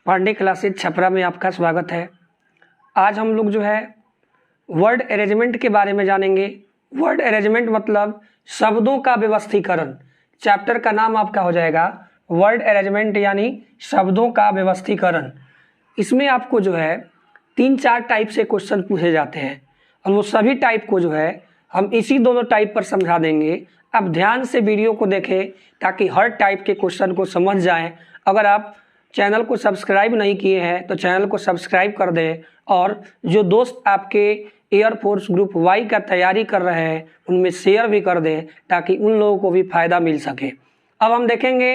Pandey classes Chhapra में आपका स्वागत है। आज हम लोग जो है वर्ड अरेंजमेंट के बारे में जानेंगे। वर्ड अरेंजमेंट मतलब शब्दों का व्यवस्थीकरण। चैप्टर का नाम आपका हो जाएगा वर्ड अरेंजमेंट यानी शब्दों का व्यवस्थीकरण। इसमें आपको जो है 3-4 टाइप से क्वेश्चन पूछे जाते हैं और वो सभी टाइप को जो है हम इसी दोनों टाइप पर समझा देंगे। आप ध्यान से वीडियो को देखें ताकि हर टाइप के क्वेश्चन को समझ जाएं। अगर आप चैनल को सब्सक्राइब नहीं किए हैं तो चैनल को सब्सक्राइब कर दें और जो दोस्त आपके एयरफोर्स ग्रुप वाई का तैयारी कर रहे हैं उनमें शेयर भी कर दें ताकि उन लोगों को भी फायदा मिल सके। अब हम देखेंगे,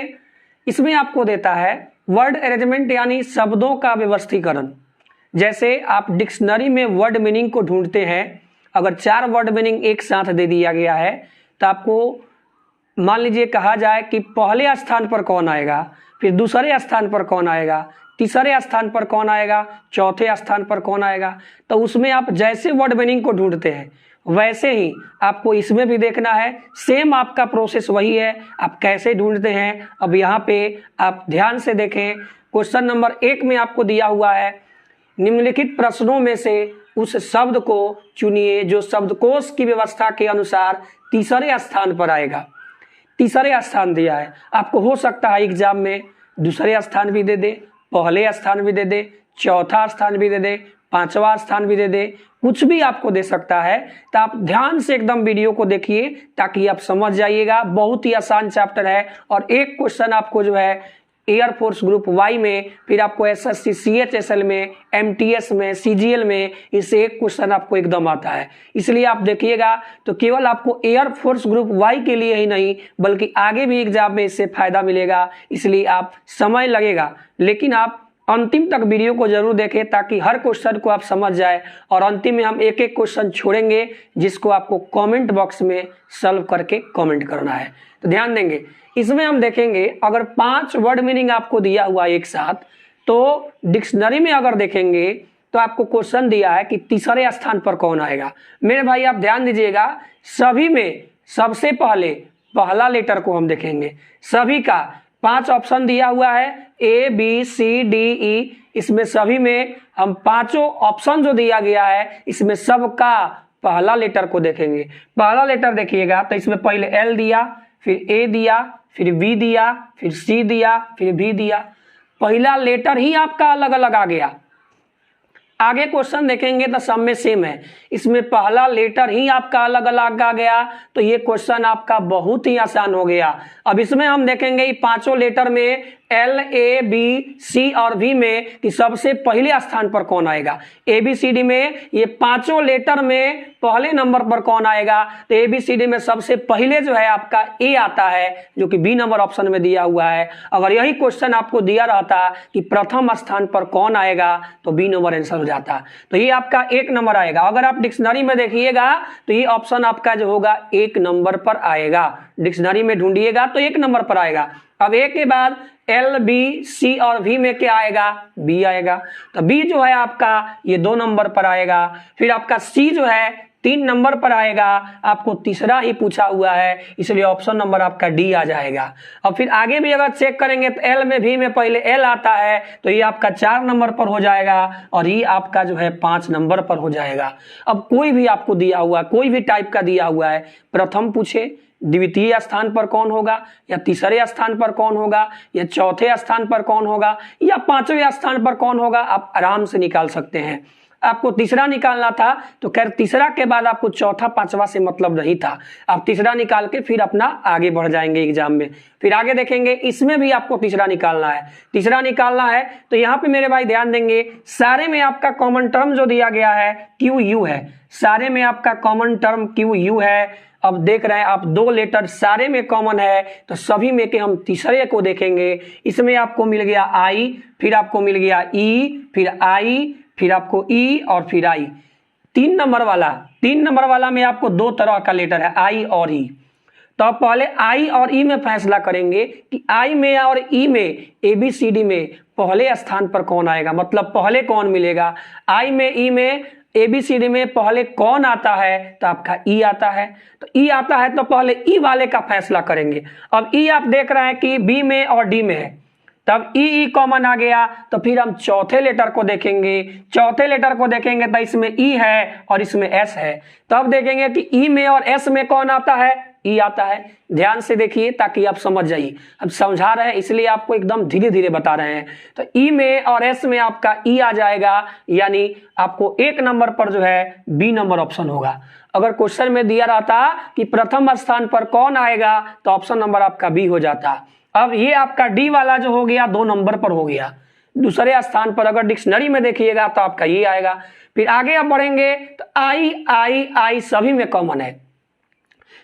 इसमें आपको देता है वर्ड अरेंजमेंट यानी शब्दों का व्यवस्थीकरण। जैसे आप डिक्शनरी में वर्ड मीनिंग को ढूंढते हैं, अगर 4 वर्ड मीनिंग एक साथ दे दिया गया है तो आपको मान लीजिए कहा जाए कि पहले स्थान पर कौन आएगा, फिर दूसरे स्थान पर कौन आएगा, तीसरे स्थान पर कौन आएगा, चौथे स्थान पर कौन आएगा, तो उसमें आप जैसे वर्ड मीनिंग को ढूंढते हैं वैसे ही आपको इसमें भी देखना है। सेम आपका प्रोसेस वही है, आप कैसे ढूंढते हैं। अब यहाँ पे आप ध्यान से देखें, क्वेश्चन नंबर 1 में आपको दिया हुआ है निम्नलिखित प्रश्नों में से उस शब्द को चुनिए जो शब्दकोश की व्यवस्था के अनुसार तीसरे स्थान पर आएगा। तीसरे स्थान दिया है, आपको हो सकता है एग्जाम में दूसरे स्थान भी दे दे, पहले स्थान भी दे दे, चौथा स्थान भी दे दे, 5वां स्थान भी दे दे, कुछ भी आपको दे सकता है। तो आप ध्यान से एकदम वीडियो को देखिए ताकि आप समझ जाइएगा। बहुत ही आसान चैप्टर है और एक क्वेश्चन आपको जो है एयरफोर्स ग्रुप वाई में, फिर आपको एसएससी सीएचएसएल में, एमटीएस में, सीजीएल में इससे एक क्वेश्चन आपको एकदम आता है। इसलिए आप देखिएगा तो केवल आपको एयरफोर्स ग्रुप वाई के लिए ही नहीं बल्कि आगे भी एग्जाम में इससे फायदा मिलेगा। इसलिए आप समय लगेगा लेकिन आप अंतिम तक वीडियो को जरूर देखें ताकि हर क्वेश्चन को आप समझ जाए। और अंतिम में हम एक एक क्वेश्चन छोड़ेंगे जिसको आपको कमेंट बॉक्स में सॉल्व करके कमेंट करना है। तो ध्यान देंगे, इसमें हम देखेंगे अगर 5 वर्ड मीनिंग आपको दिया हुआ एक साथ, तो डिक्शनरी में अगर देखेंगे तो आपको क्वेश्चन दिया है कि तीसरे स्थान पर कौन आएगा। मेरे भाई आप ध्यान दीजिएगा, सभी में सबसे पहले पहला लेटर को हम देखेंगे। सभी का 5 ऑप्शन दिया हुआ है A B C D E, इसमें सभी में हम 5 ऑप्शन जो दिया गया है इसमें सबका पहला लेटर को देखेंगे। पहला लेटर देखिएगा तो इसमें पहले L दिया, फिर A दिया, फिर B दिया, फिर C दिया, फिर B दिया। पहला लेटर ही आपका अलग अलग आ गया। आगे क्वेश्चन देखेंगे तो सब में सेम है, इसमें पहला लेटर ही आपका अलग अलग आ गया तो ये क्वेश्चन आपका बहुत ही आसान हो गया। अब इसमें हम देखेंगे 5 लेटर में L A B C और V में कि सबसे पहले स्थान पर कौन आएगा। A B C D में ये 5 लेटर में पहले नंबर पर कौन आएगा, तो A B C D में सबसे पहले जो है आपका A आता है जो कि B नंबर ऑप्शन में दिया हुआ है। अगर यही क्वेश्चन आपको दिया रहता कि प्रथम स्थान पर कौन आएगा तो B नंबर आंसर हो जाता, तो ये आपका 1 नंबर आएगा। अगर आप डिक्शनरी में देखिएगा तो ये ऑप्शन आपका जो होगा 1 नंबर पर आएगा। डिक्शनरी में ढूंढिएगा तो 1 नंबर पर आएगा। अब A के बाद L B C और V में क्या आएगा, B आएगा, तो B जो है आपका ये 2 नंबर पर आएगा। फिर आपका C जो है 3 नंबर पर आएगा, आपको तीसरा ही पूछा हुआ है इसलिए ऑप्शन नंबर आपका D आ जाएगा। अब फिर आगे भी अगर चेक करेंगे तो L में V में पहले L आता है तो ये आपका 4 नंबर पर हो जाएगा और ये आपका जो है 5 नंबर पर हो जाएगा। अब कोई भी आपको दिया हुआ, कोई भी टाइप का दिया हुआ है, प्रथम पूछे, द्वितीय स्थान पर कौन होगा, या तीसरे स्थान पर कौन होगा, या चौथे स्थान पर कौन होगा, या 5वें स्थान पर कौन होगा, आप आराम से निकाल सकते हैं। आपको तीसरा निकालना था तो खैर तीसरा के बाद आपको चौथा 5वां से मतलब नहीं था, आप तीसरा निकाल के फिर अपना आगे बढ़ जाएंगे एग्जाम में। फिर आगे देखेंगे इसमें भी आपको तीसरा निकालना है। तीसरा निकालना है तो यहाँ पे मेरे भाई ध्यान देंगे, सारे में आपका कॉमन टर्म जो दिया गया है QU है, सारे में आपका कॉमन टर्म QU है। अब देख रहे हैं आप 2 लेटर सारे में कॉमन है तो सभी में के हम तीसरे को देखेंगे। इसमें आपको मिल गया I, फिर आपको मिल गया E, फिर I, फिर आपको E और फिर I। 3 नंबर वाला में आपको 2 तरह का लेटर है I और E। तो आप पहले I और E में फैसला करेंगे कि I में और E में ABCD में पहले स्थान पर कौन आएगा, मतलब पहले कौन मिलेगा। I में E में ABCD में पहले कौन आता है तो आपका E आता है, तो E आता है तो पहले E वाले का फैसला करेंगे। अब E आप देख रहे हैं कि B में और D में है, तब ई कॉमन आ गया, तो फिर हम चौथे लेटर को देखेंगे। चौथे लेटर को देखेंगे तो इसमें ई है और इसमें एस है। तब देखेंगे कि ई में और एस में कौन आता है, ई आता है। ध्यान से देखिए ताकि आप समझ जाइए, हम समझा रहे हैं इसलिए आपको एकदम धीरे धीरे बता रहे हैं। तो ई में और एस में आपका ई आ जाएगा, यानी आपको 1 नंबर पर जो है बी नंबर ऑप्शन होगा। अगर क्वेश्चन में दिया रहता कि प्रथम स्थान पर कौन आएगा तो ऑप्शन नंबर आपका बी हो जाता। अब ये आपका डी वाला जो हो गया 2 नंबर पर हो गया। दूसरे स्थान पर अगर डिक्शनरी में देखिएगा तो आपका ये आएगा। फिर आगे आप बढ़ेंगे तो आई आई आई सभी में कॉमन है।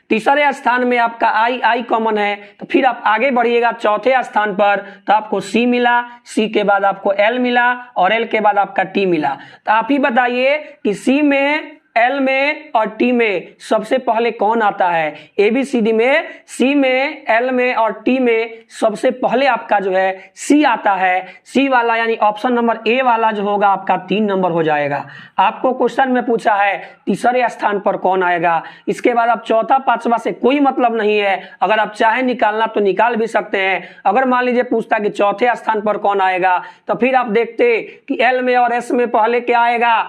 तीसरे स्थान में आपका आई आई कॉमन है। तो फिर आप आगे बढ़िएगा चौथे स्थान पर तो आपको सी मिला, सी के बाद आपको एल मिला और एल के बाद आपका टी मिला। तो आप ही बताइए कि सी में, एल में और टी में सबसे पहले कौन आता है। एबीसीडी में सी में, एल में और टी में सबसे पहले आपका जो है सी आता है। सी वाला यानी ऑप्शन नंबर ए वाला जो होगा आपका 3 नंबर हो जाएगा। आपको क्वेश्चन में पूछा है तीसरे स्थान पर कौन आएगा, इसके बाद आप चौथा पांचवा से कोई मतलब नहीं है। अगर आप चाहे निकालना तो निकाल भी सकते हैं। अगर मान लीजिए पूछता कि चौथे स्थान पर कौन आएगा तो फिर आप देखते कि एल में और एस में पहले क्या आएगा।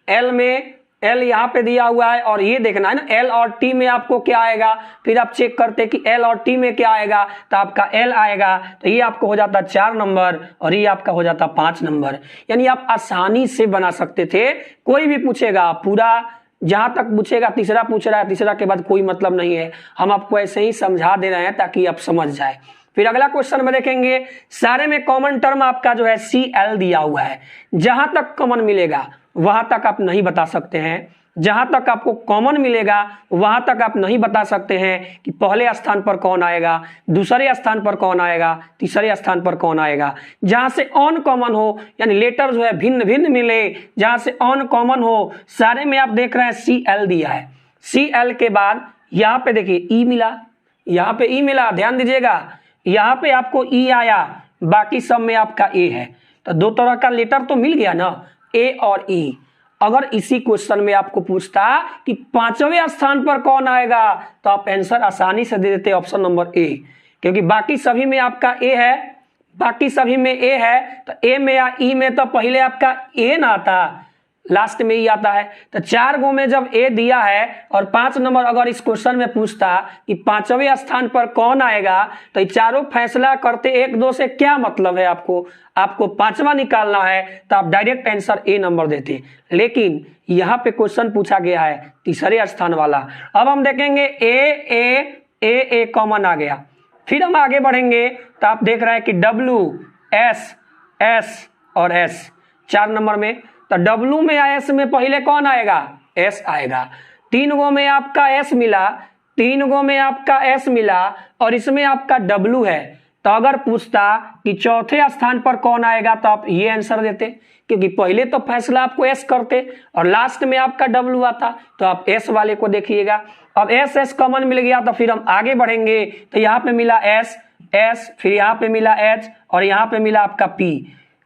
एल में, एल यहाँ पे दिया हुआ है और ये देखना है ना एल और टी में आपको क्या आएगा। फिर आप चेक करते कि एल और टी में क्या आएगा तो आपका एल आएगा। तो ये आपको हो जाता 4 नंबर और ये आपका हो जाता 5 नंबर। यानी आप आसानी से बना सकते थे। कोई भी पूछेगा पूरा, जहां तक पूछेगा तीसरा पूछ रहा है, तीसरा के बाद कोई मतलब नहीं है। हम आपको ऐसे ही समझा दे रहे हैं ताकि आप समझ जाए। फिर अगला क्वेश्चन में देखेंगे सारे में कॉमन टर्म आपका जो है सी एल दिया हुआ है। जहां तक कॉमन मिलेगा वहां तक आप नहीं बता सकते हैं। जहां तक आपको कॉमन मिलेगा वहां तक आप नहीं बता सकते हैं कि पहले स्थान पर कौन आएगा, दूसरे स्थान पर कौन आएगा, तीसरे स्थान पर कौन आएगा। जहां से ऑन कॉमन हो यानी लेटर जो है भिन्न भिन्न मिले, जहां से ऑन कॉमन हो, सारे में आप देख रहे हैं सी एल दिया है। सी एल के बाद यहाँ पे देखिए ई मिला, यहाँ पे ई मिला, ध्यान दीजिएगा। यहाँ पे आपको ई आया, बाकी सब में आपका ए है। तो 2 तरह का लेटर तो मिल गया ना, ए और ई। अगर इसी क्वेश्चन में आपको पूछता कि 5वें स्थान पर कौन आएगा तो आप आंसर आसानी से दे देते ऑप्शन नंबर ए, क्योंकि बाकी सभी में आपका ए है, बाकी सभी में ए है। तो ए में या ई में तो पहले आपका ए ना आता, लास्ट में ही आता है। तो 4 गो में जब ए दिया है और 5 नंबर अगर इस क्वेश्चन में पूछता कि 5वें स्थान पर कौन आएगा तो ये चारों फैसला करते 1-2 से क्या मतलब है। आपको 5वां निकालना है तो आप डायरेक्ट आंसर ए नंबर देते, लेकिन यहाँ पे क्वेश्चन पूछा गया है तीसरे स्थान वाला। अब हम देखेंगे ए कॉमन आ गया। फिर हम आगे बढ़ेंगे तो आप देख रहे हैं कि डब्ल्यू, एस, एस और एस 4 नंबर में। तो डब्ल्यू में या एस में पहले कौन आएगा, एस आएगा। 3 गो में आपका एस मिला, 3 गो में आपका एस मिला और इसमें आपका डब्ल्यू है। तो अगर पूछता कि चौथे स्थान पर कौन आएगा तो आप ये आंसर देते, क्योंकि पहले तो फैसला आपको एस करते और लास्ट में आपका डब्ल्यू आता। तो आप एस वाले को देखिएगा। अब एस कॉमन मिल गया तो फिर हम आगे बढ़ेंगे तो यहाँ पे मिला एस, फिर यहाँ पे मिला एच और यहाँ पे मिला आपका पी।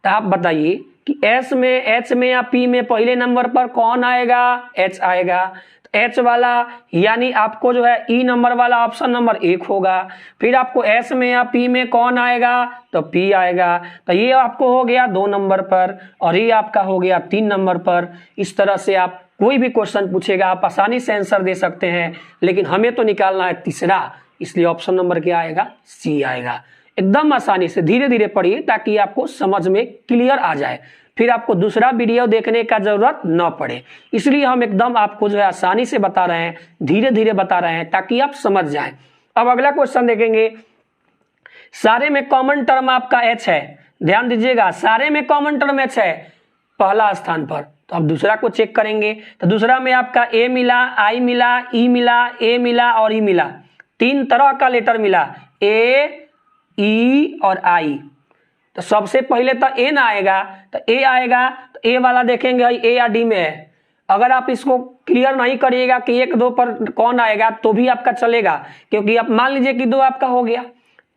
तो आप बताइए कि एस में, एच में या पी में पहले नंबर पर कौन आएगा, एच आएगा। तो एच वाला यानी आपको जो है ई नंबर वाला ऑप्शन नंबर 1 होगा। फिर आपको एस में या पी में कौन आएगा तो पी आएगा। तो ये आपको हो गया 2 नंबर पर और ये आपका हो गया 3 नंबर पर। इस तरह से आप कोई भी क्वेश्चन पूछेगा आप आसानी से आंसर दे सकते हैं, लेकिन हमें तो निकालना है तीसरा, इसलिए ऑप्शन नंबर क्या आएगा, सी आएगा। एकदम आसानी से धीरे धीरे पढ़िए ताकि आपको समझ में क्लियर आ जाए, फिर आपको दूसरा वीडियो देखने का जरूरत न पड़े। इसलिए हम एकदम आपको जो है आसानी से बता रहे हैं, धीरे धीरे बता रहे हैं ताकि आप समझ जाएं। अब अगला क्वेश्चन देखेंगे। सारे में कॉमन टर्म आपका एच है, ध्यान दीजिएगा, सारे में कॉमन टर्म एच है पहला स्थान पर। तो अब दूसरा को चेक करेंगे तो दूसरा में आपका ए मिला, आई मिला, ई मिला, ए मिला और ई मिला। 3 तरह का लेटर मिला, ए, ई और आई। तो सबसे पहले तो ए ना आएगा, तो ए आएगा। तो ए वाला देखेंगे ए या डी में है। अगर आप इसको क्लियर नहीं करिएगा कि 1-2 पर कौन आएगा तो भी आपका चलेगा, क्योंकि आप मान लीजिए कि 2 आपका हो गया,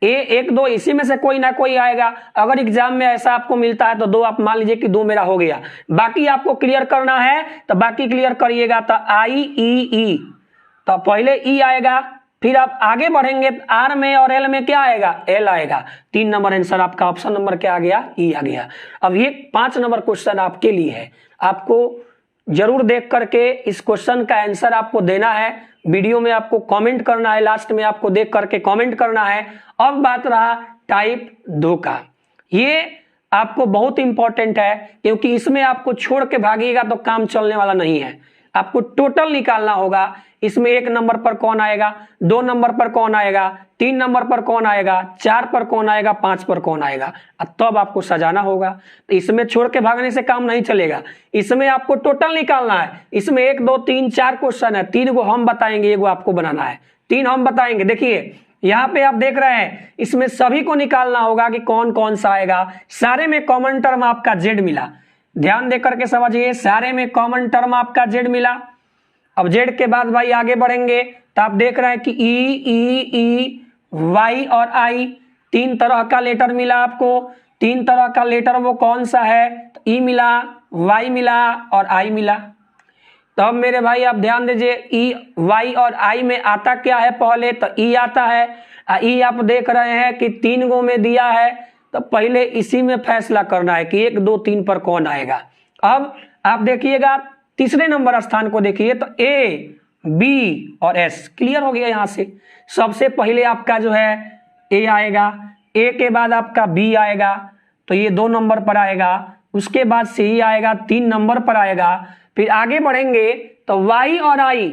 ए 1-2 इसी में से कोई ना कोई आएगा। अगर एग्जाम में ऐसा आपको मिलता है तो 2 आप मान लीजिए कि 2 मेरा हो गया, बाकी आपको क्लियर करना है तो बाकी क्लियर करिएगा। तो आई, ई, तो पहले ई आएगा, फिर आप आगे बढ़ेंगे तो आर में और एल में क्या आएगा, एल आएगा। 3 नंबर आंसर आपका ऑप्शन नंबर क्या आ गया, ई आ गया। अब ये 5 नंबर क्वेश्चन आपके लिए है, आपको जरूर देख करके इस क्वेश्चन का आंसर आपको देना है। वीडियो में आपको कमेंट करना है, लास्ट में आपको देख करके कमेंट करना है। अब बात रहा टाइप 2 का, ये आपको बहुत इंपॉर्टेंट है, क्योंकि इसमें आपको छोड़ के भागिएगा तो काम चलने वाला नहीं है। आपको टोटल निकालना होगा, इसमें 1 नंबर पर कौन आएगा, 2 नंबर पर कौन आएगा, 3 नंबर पर कौन आएगा, 4 पर कौन आएगा, 5 पर कौन आएगा, तब आपको सजाना होगा। तो इसमें छोड़ के भागने से काम नहीं चलेगा, इसमें आपको टोटल निकालना है। इसमें 1 2 3 4 क्वेश्चन है, 3 को हम बताएंगे, 1 आपको बनाना है, 3 हम बताएंगे। देखिए यहाँ पे आप देख रहे हैं, इसमें सभी को निकालना होगा कि कौन कौन सा आएगा। सारे में कॉमन टर्म आपका जेड मिला, ध्यान देकर के समझिए, सारे में कॉमन टर्म आपका जेड मिला। अब जेड के बाद भाई आगे बढ़ेंगे तो आप देख रहे हैं कि ई वाई और आई, 3 तरह का लेटर मिला आपको। 3 तरह का लेटर वो कौन सा है, तो ई मिला, वाई मिला और आई मिला। तो अब मेरे भाई आप ध्यान दीजिए, ई वाई और आई में आता क्या है, पहले तो ई आता है। ई आप देख रहे हैं कि 3 गो में दिया है, तो पहले इसी में फैसला करना है कि 1 2 3 पर कौन आएगा। अब आप देखिएगा तीसरे नंबर स्थान को देखिए, तो ए बी और एस क्लियर हो गया। यहां से सबसे पहले आपका जो है ए आएगा, ए के बाद आपका बी आएगा, तो ये 2 नंबर पर आएगा। उसके बाद सी आएगा, 3 नंबर पर आएगा। फिर आगे बढ़ेंगे तो वाई और आई,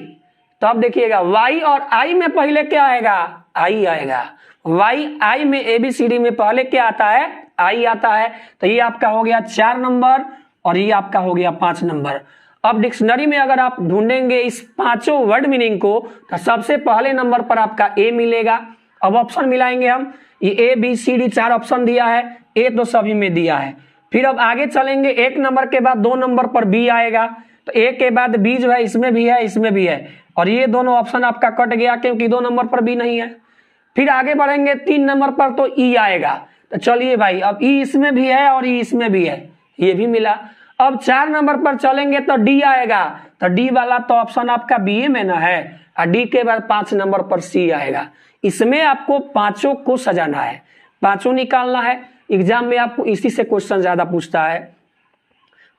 तो अब देखिएगा वाई और आई में पहले क्या आएगा, आई आएगा। वाई आई में ABCD में पहले क्या आता है, आई आता है। तो ये आपका हो गया 4 नंबर और ये आपका हो गया 5 नंबर। अब डिक्शनरी में अगर आप ढूंढेंगे इस 5 वर्ड मीनिंग को, तो सबसे पहले नंबर पर आपका ए मिलेगा। अब ऑप्शन मिलाएंगे हम, ये ABCD 4 ऑप्शन दिया है, ए तो सभी में दिया है। फिर अब आगे चलेंगे, 1 नंबर के बाद 2 नंबर पर बी आएगा, तो ए के बाद बी जो है इसमें भी है, इसमें भी है, और ये दोनों ऑप्शन आपका कट गया क्योंकि 2 नंबर पर बी नहीं है। फिर आगे बढ़ेंगे 3 नंबर पर तो ई आएगा, तो चलिए भाई अब ई इसमें भी है और ई इसमें भी है, ये भी मिला। अब 4 नंबर पर चलेंगे तो डी आएगा, तो डी वाला तो ऑप्शन आपका बीए में ना है, और डी के बाद 5 नंबर पर सी आएगा। इसमें आपको 5 को सजाना है, 5 निकालना है। एग्जाम में आपको इसी से क्वेश्चन ज्यादा पूछता है,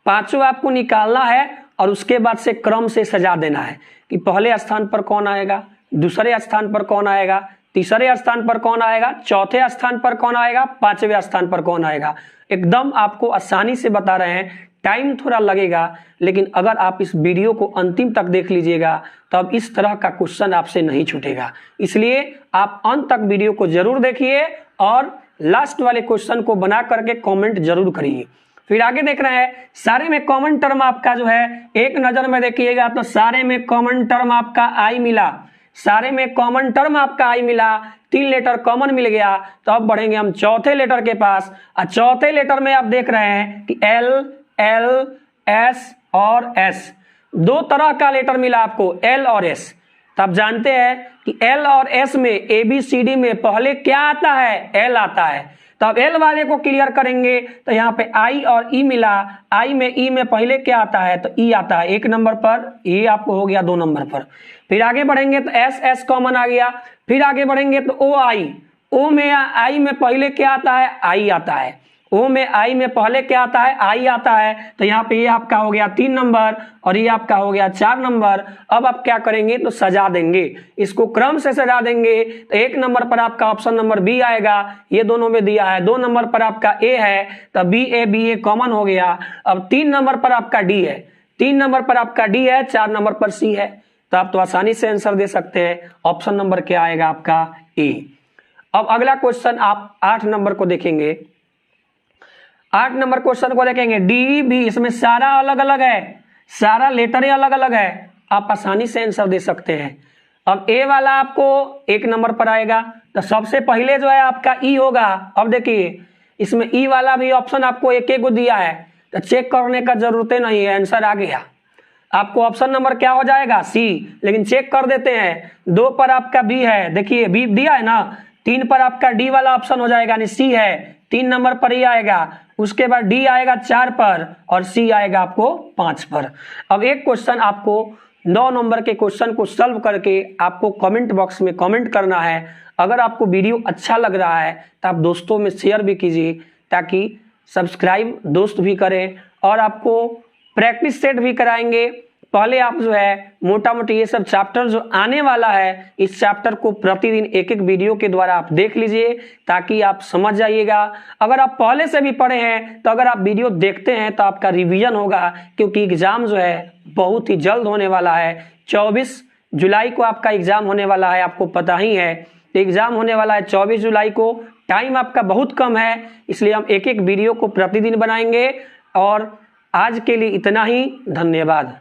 5 आपको निकालना है और उसके बाद से क्रम से सजा देना है कि पहले स्थान पर कौन आएगा, दूसरे स्थान पर कौन आएगा, तीसरे स्थान पर कौन आएगा, चौथे स्थान पर कौन आएगा, 5वें स्थान पर कौन आएगा। एकदम आपको आसानी से बता रहे हैं, टाइम थोड़ा लगेगा, लेकिन अगर आप इस वीडियो को अंतिम तक देख लीजिएगा तो अब इस तरह का क्वेश्चन आपसे नहीं छूटेगा। इसलिए आप अंत तक वीडियो को जरूर देखिए और लास्ट वाले क्वेश्चन को बना करके कमेंट जरूर करिए। फिर आगे देख रहे हैं, सारे में कॉमन टर्म आपका जो है, एक नजर में देखिएगा तो सारे में कॉमन टर्म आपका आई मिला, सारे में कॉमन टर्म आपका आई मिला, 3 लेटर कॉमन मिल गया। तो अब बढ़ेंगे हम चौथे लेटर के पास, और चौथे लेटर में आप देख रहे हैं कि एल एल एस और एस, 2 तरह का लेटर मिला आपको, एल और एस। तो आप जानते हैं कि एल और एस में ABCD में पहले क्या आता है, एल आता है। तो अब एल वाले को क्लियर करेंगे तो यहाँ पे आई और ई मिला, आई में ई में पहले क्या आता है, तो ई आता है 1 नंबर पर, ये आपको हो गया 2 नंबर पर। फिर आगे बढ़ेंगे तो एस एस कॉमन आ गया। फिर आगे बढ़ेंगे तो ओ आई, ओ में आई में पहले क्या आता है, आई आता है। ओ में आई में पहले क्या आता है, आई आता है। तो यहाँ पे ये आपका हो गया 3 नंबर और ये आपका हो गया 4 नंबर। अब आप क्या करेंगे तो सजा देंगे, इसको क्रम से सजा देंगे। तो 1 नंबर पर आपका ऑप्शन नंबर बी आएगा, ये दोनों में दिया है। 2 नंबर पर आपका ए है, तो बी ए कॉमन हो गया। अब 3 नंबर पर आपका डी है, 3 नंबर पर आपका डी है, 4 नंबर पर सी है। तो आप तो आसानी से आंसर दे सकते हैं, ऑप्शन नंबर क्या आएगा आपका ए। अब अगला क्वेश्चन आप 8 नंबर को देखेंगे, 8 नंबर क्वेश्चन को देखेंगे, डी बी, इसमें सारा अलग अलग है, सारा लेटर अलग अलग है, आप आसानी से आंसर दे सकते हैं। अब ए वाला आपको 1 नंबर पर आएगा, तो सबसे पहले जो है आपका ई होगा। अब देखिए इसमें ई वाला भी ऑप्शन आपको एक एक दिया है, तो चेक करने का जरूरत नहीं है, आंसर आ गया। आपको ऑप्शन नंबर क्या हो जाएगा, सी, लेकिन चेक कर देते हैं। 2 पर आपका बी है, देखिए बी दिया है ना, 3 पर आपका डी वाला ऑप्शन हो जाएगा, यानी सी है, 3 नंबर पर ही आएगा। उसके बाद डी आएगा 4 पर और सी आएगा आपको 5 पर। अब एक क्वेश्चन आपको 9 नंबर के क्वेश्चन को सॉल्व करके आपको कमेंट बॉक्स में कमेंट करना है। अगर आपको वीडियो अच्छा लग रहा है तो आप दोस्तों में शेयर भी कीजिए, ताकि सब्सक्राइब दोस्त भी करें, और आपको प्रैक्टिस सेट भी कराएंगे। पहले आप जो है मोटा मोटी ये सब चैप्टर जो आने वाला है, इस चैप्टर को प्रतिदिन एक एक वीडियो के द्वारा आप देख लीजिए, ताकि आप समझ जाइएगा। अगर आप पहले से भी पढ़े हैं तो अगर आप वीडियो देखते हैं तो आपका रिवीजन होगा, क्योंकि एग्जाम जो है बहुत ही जल्द होने वाला है। 24 जुलाई को आपका एग्जाम होने वाला है, आपको पता ही है। तो एग्जाम होने वाला है 24 जुलाई को, टाइम आपका बहुत कम है, इसलिए हम एक एक वीडियो को प्रतिदिन बनाएंगे। और आज के लिए इतना ही, धन्यवाद।